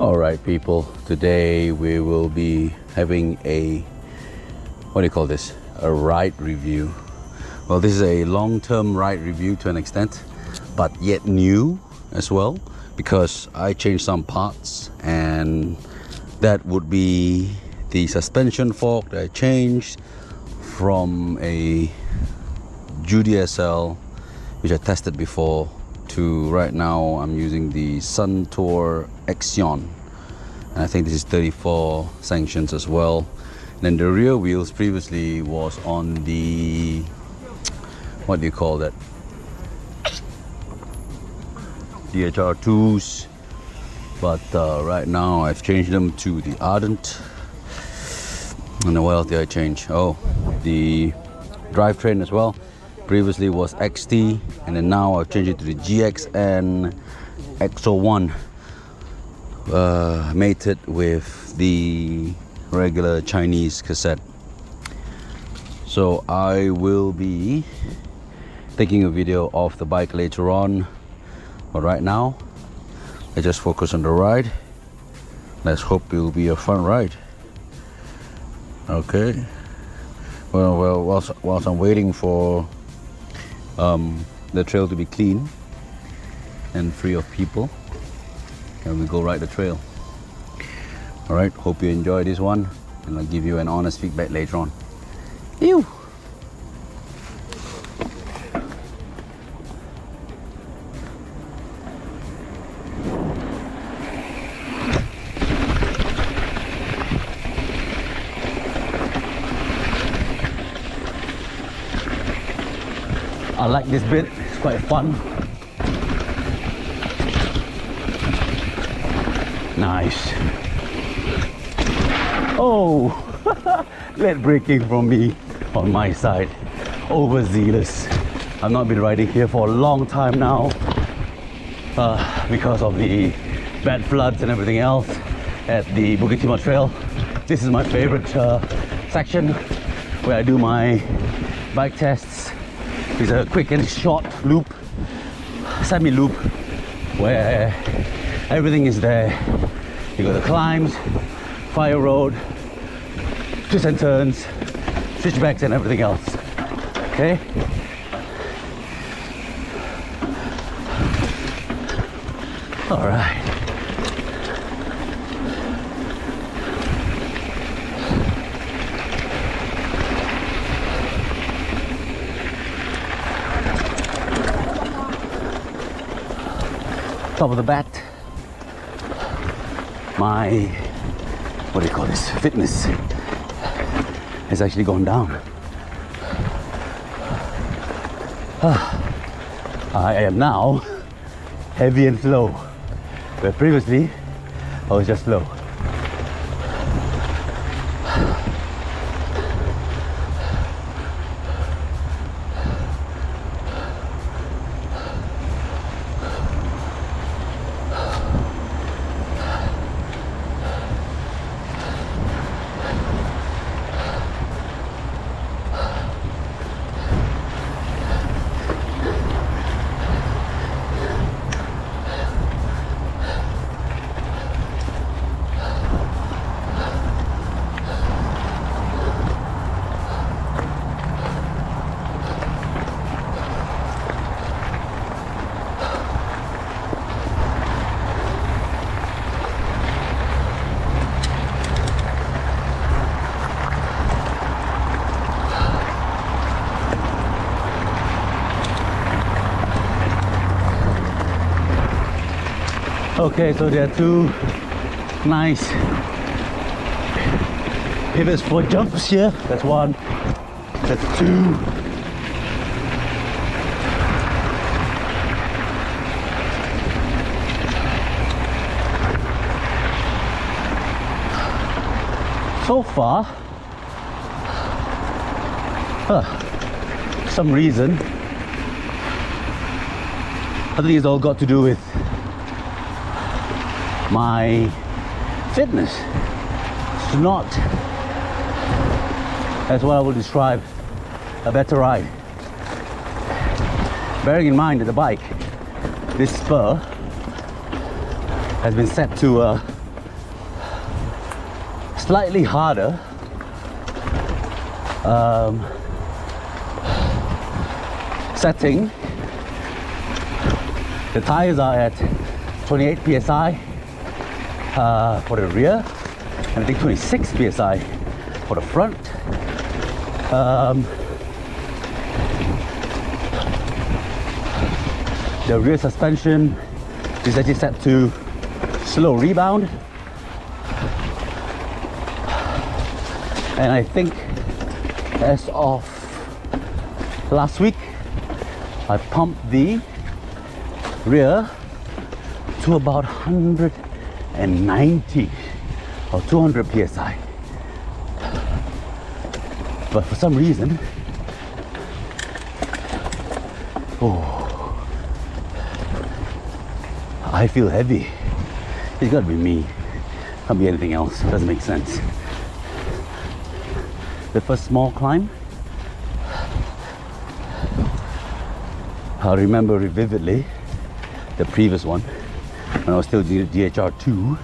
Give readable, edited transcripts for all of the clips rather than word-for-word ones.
All right, people, today we will be having a, what do you call this, a ride review. Well, this is a long-term ride review to an extent, but yet new as well, because I changed some parts, and that would be the suspension fork that I changed from a GDSL, which I tested before, to right now I'm using the Suntour Exion, and I think this is 34 sanctions as well. And then the rear wheels previously was on the, what do you call that, DHR2s, but right now I've changed them to the Ardent. And then what else did I change? Oh, the drivetrain as well. Previously was XT, and then now I've changed it to the GXN X01, mated with the regular Chinese cassette. So I will be taking a video of the bike later on, but right now I just focus on the ride. Let's hope it will be a fun ride. Okay, well whilst I'm waiting for the trail to be clean and free of people, and we go ride the trail. All right, hope you enjoy this one, and I'll give you an honest feedback later on. Ew. I like this bit, it's quite fun. Nice. Oh, late braking from me on my side. Overzealous. I've not been riding here for a long time now because of the bad floods and everything else at the Bukit Timah trail. This is my favorite section where I do my bike tests. It's a quick and short loop, semi-loop, where everything is there. You got the climbs, fire road, twists and turns, switchbacks and everything else. Okay? All right. Top of the bat, my, what do you call this, fitness has actually gone down. I am now heavy and slow, where previously I was just slow. Okay, so there are two nice pivots for jumps here. That's one, that's two. So far, some reason, I think it's all got to do with my fitness. It's not, that's what I would describe, a better ride. Bearing in mind that the bike, this spur, has been set to slightly harder. Setting. The tires are at 28 psi for the rear, and I think 26 psi for the front. The rear suspension is actually set to slow rebound, and I think as of last week I pumped the rear to about 190 or 200 psi, but for some reason, I feel heavy. It's gotta be me. Can't be anything else. It doesn't make sense. The first small climb, I remember vividly the previous one when I was still DHR2.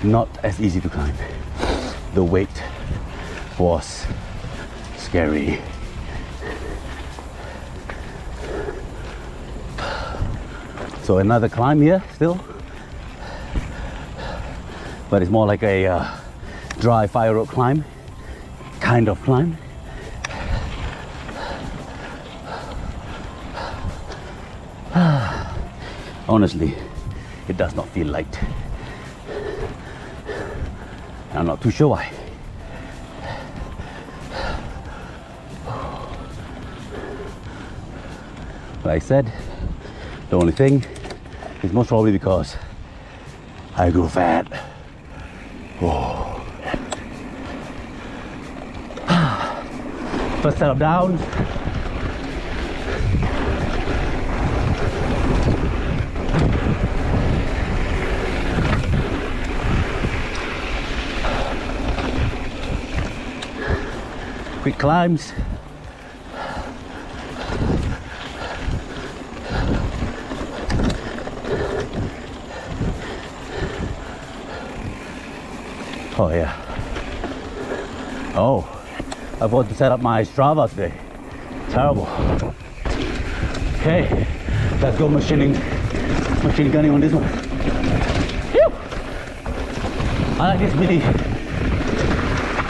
Not as easy to climb. The weight was scary. So another climb here still, but it's more like a dry fire road climb kind of climb. Honestly, it does not feel light. I'm not too sure why. Like I said, the only thing is most probably because I grew fat. First set of downs. Quick climbs. Oh yeah. Oh, I forgot to set up my Strava today. Terrible. Okay, let's go machine gunning on this one. Phew! I like this mini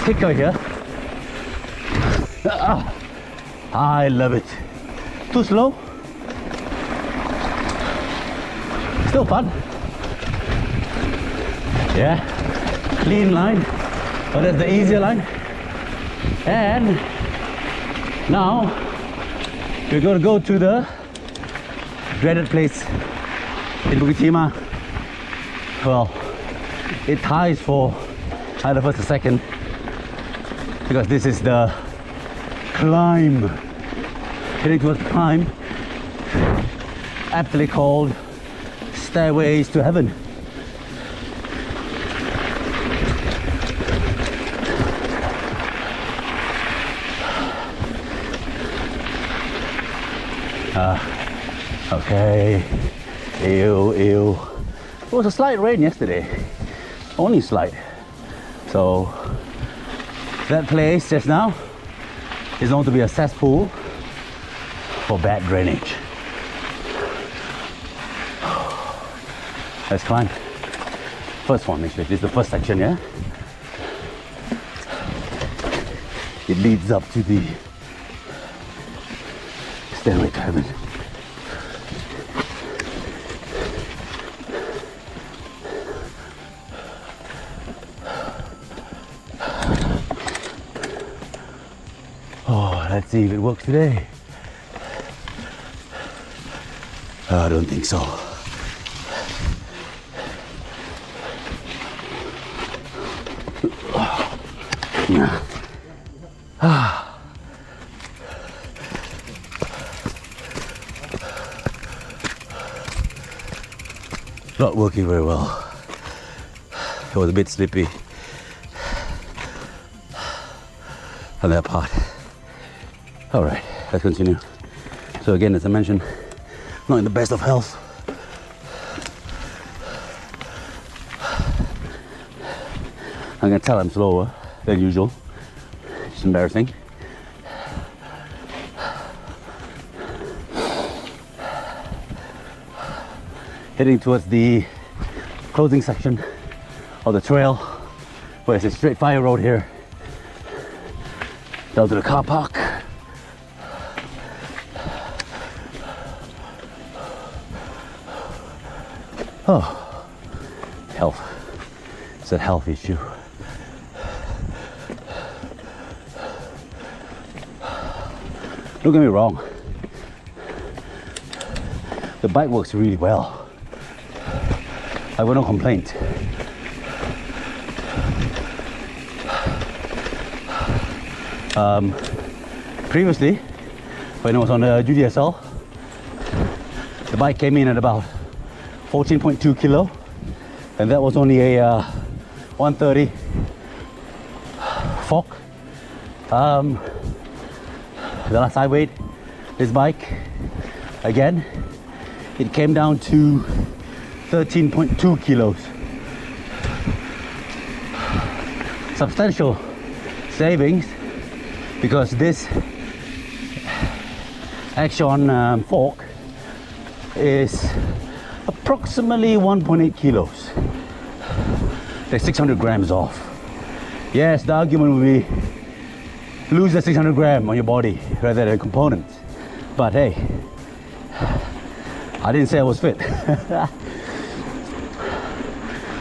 kicker here. I love it. Too slow. Still fun. Yeah. Clean line, but that's the easier line. And now we're going to go to the dreaded place in Bukit Timah. Well, it ties for either first or second, because this is the climb, heading towards the climb, aptly called Stairways to Heaven. Okay, ew. It was a slight rain yesterday, only slight. So that place just now is known to be a cesspool for bad drainage. Let's climb. First one, actually. This is the first section, yeah? It leads up to the Stairway to Heaven. Oh, let's see if it works today. I don't think so. Not working very well. It was a bit slippy on that part. All right, let's continue. So again, as I mentioned, not in the best of health. I'm gonna tell I'm slower than usual. It's embarrassing. Heading towards the closing section of the trail, where it's a straight fire road here, down to the car park. Oh, health. It's a health issue. Don't get me wrong, the bike works really well. I got no complaint. Previously, when I was on the GDSL, the bike came in at about 14.2 kilo, and that was only a 130 fork. The last I weighed this bike, again, it came down to 13.2 kilos. Substantial savings, because this action fork is approximately 1.8 kilos. They're 600 grams off. Yes, the argument would be lose the 600 gram on your body rather than components. But hey, I didn't say I was fit.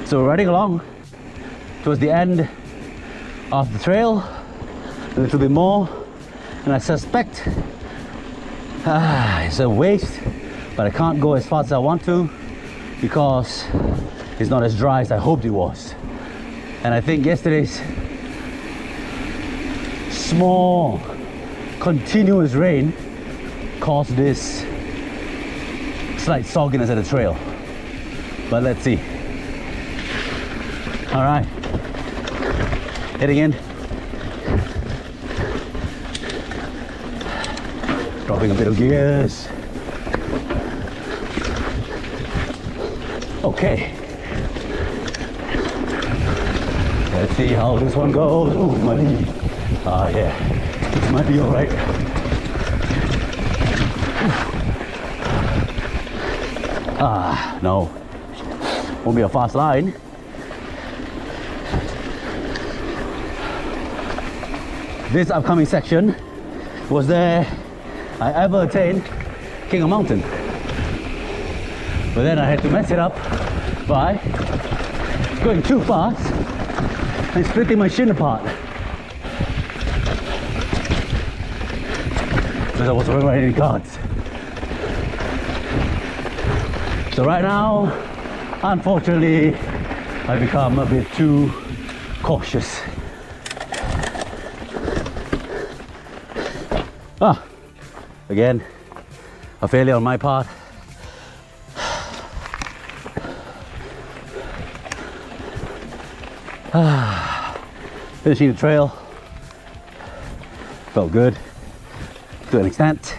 So we're riding along towards the end of the trail, a little bit more, and I suspect it's a waste, but I can't go as fast as I want to because it's not as dry as I hoped it was. And I think yesterday's small continuous rain caused this slight sogginess at the trail, but let's see. All right, heading in, dropping a bit of gears. Okay, let's see how this one goes. Ooh, my knee. Ah, yeah, this might be all right. Ah, no, won't be a fast line. This upcoming section was there I ever attained King of Mountain, but then I had to mess it up by going too fast and splitting my shin apart because I wasn't wearing any guards. So right now, unfortunately, I've become a bit too cautious. Ah, again, a failure on my part. Finishing the trail, felt good to an extent.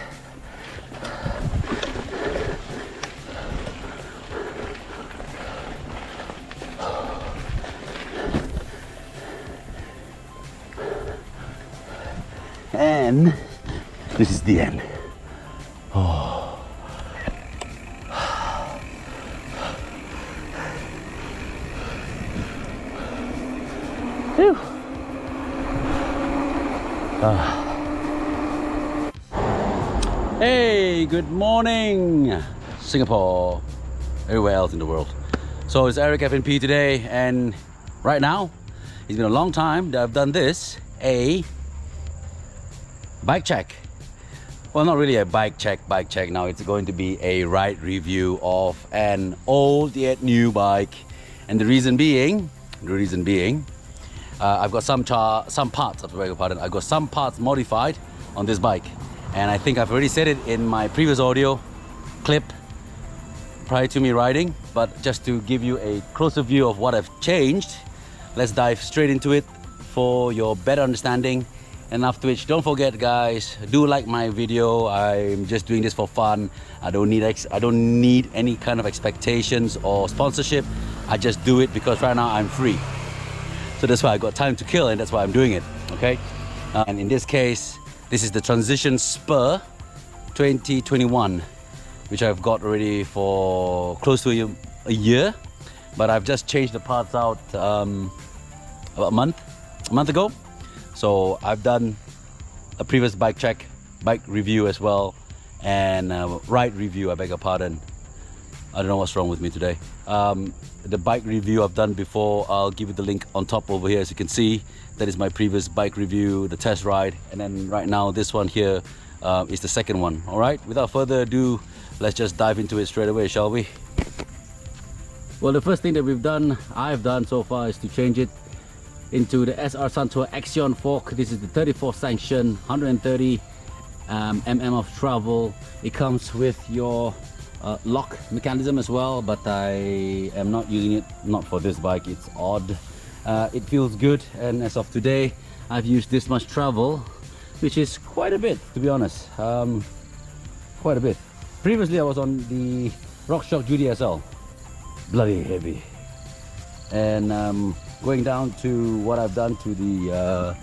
And this is the end. Oh. Whew. Hey, good morning, Singapore, everywhere else in the world. So it's Eric FNP today, and right now, it's been a long time that I've done this, a bike check. Well, not really a bike check now. It's going to be a ride review of an old yet new bike. And the reason being, I've got some parts, I beg your pardon, I've got some parts modified on this bike. And I think I've already said it in my previous audio clip prior to me riding, but just to give you a closer view of what I've changed, let's dive straight into it for your better understanding. And after which, don't forget guys, do like my video. I'm just doing this for fun. I don't need any kind of expectations or sponsorship. I just do it because right now I'm free. So that's why I got time to kill, and that's why I'm doing it. Okay, and in this case, this is the Transition Spur 2021, which I've got already for close to a year, but I've just changed the parts out about a month ago. So I've done a previous bike check, bike review as well, and ride review, I beg your pardon. I don't know what's wrong with me today. The bike review I've done before, I'll give you the link on top over here. As you can see, that is my previous bike review, the test ride, and then right now this one here is the second one. All right, without further ado, let's just dive into it straight away, shall we? Well, the first thing that I've done so far is to change it into the SR Suntour Axion fork. This is the 34 sanction, 130 mm of travel. It comes with your lock mechanism as well, but I am not using it, not for this bike. It's odd. It feels good, and as of today I've used this much travel, which is quite a bit, to be honest. Quite a bit. Previously I was on the RockShox GTSL, bloody heavy, and going down to what I've done to the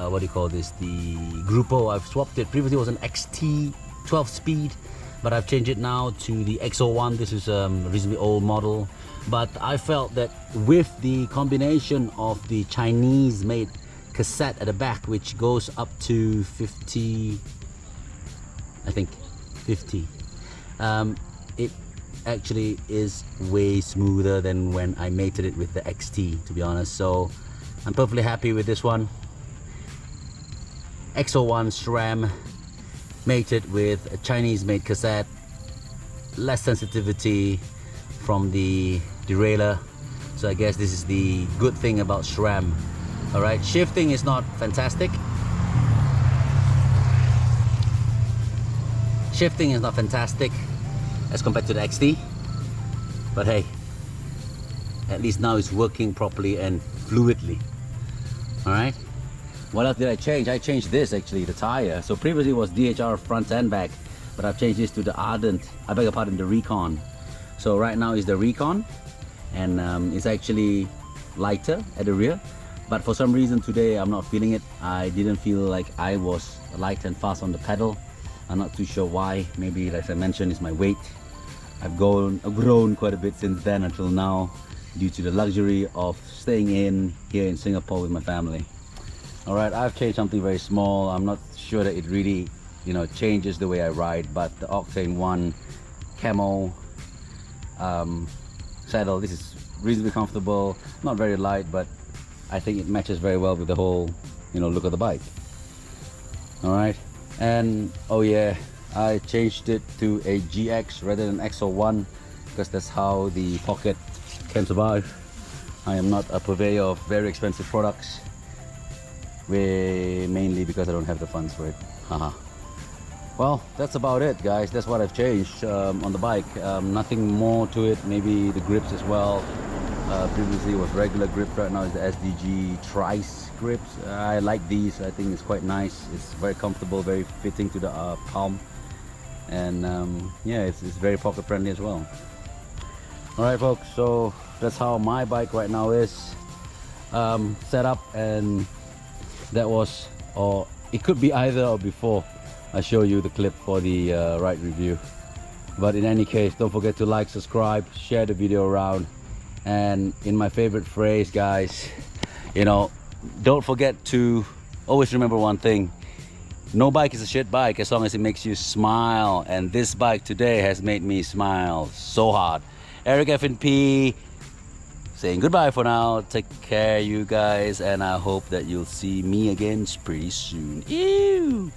what do you call this, the Grupo. I've swapped it. Previously it was an XT 12 speed, but I've changed it now to the X01. This is a reasonably old model, but I felt that with the combination of the Chinese made cassette at the back, which goes up to 50, I think 50, it actually is way smoother than when I mated it with the XT, to be honest. So I'm perfectly happy with this one. X01 SRAM mated with a Chinese made cassette, less sensitivity from the derailleur. So I guess this is the good thing about SRAM. All right, shifting is not fantastic. Shifting is not fantastic as compared to the XT, but hey, at least now it's working properly and fluidly. All right, what else did I change? I changed this, actually, the tire. So previously it was DHR front and back, but I've changed this to the Ardent, I beg your pardon, the Recon. So right now is the Recon, and it's actually lighter at the rear, but for some reason today I'm not feeling it. I didn't feel like I was light and fast on the pedal. I'm not too sure why. Maybe, like I mentioned, it's my weight. I've grown quite a bit since then until now, due to the luxury of staying here in Singapore with my family. All right, I've changed something very small. I'm not sure that it really, changes the way I ride, but the Octane 1 camo saddle, this is reasonably comfortable, not very light, but I think it matches very well with the whole, look of the bike. All right, and oh yeah, I changed it to a GX rather than XO1 because that's how the Pocket can survive. I am not a purveyor of very expensive products, mainly because I don't have the funds for it. Haha. Well, that's about it, guys. That's what I've changed on the bike. Nothing more to it. Maybe the grips as well. Previously it was regular grip. Right now is the SDG Trice grips. I like these. I think it's quite nice. It's very comfortable, very fitting to the palm, and yeah, it's very pocket friendly as well. All right, folks. So that's how my bike right now is set up, and that was, or it could be either or before I show you the clip for the ride review. But in any case, don't forget to like, subscribe, share the video around, and in my favorite phrase, guys, don't forget to always remember one thing: no bike is a shit bike as long as it makes you smile, and this bike today has made me smile so hard. Eric F&P saying goodbye for now. Take care, you guys, and I hope that you'll see me again pretty soon. Ew.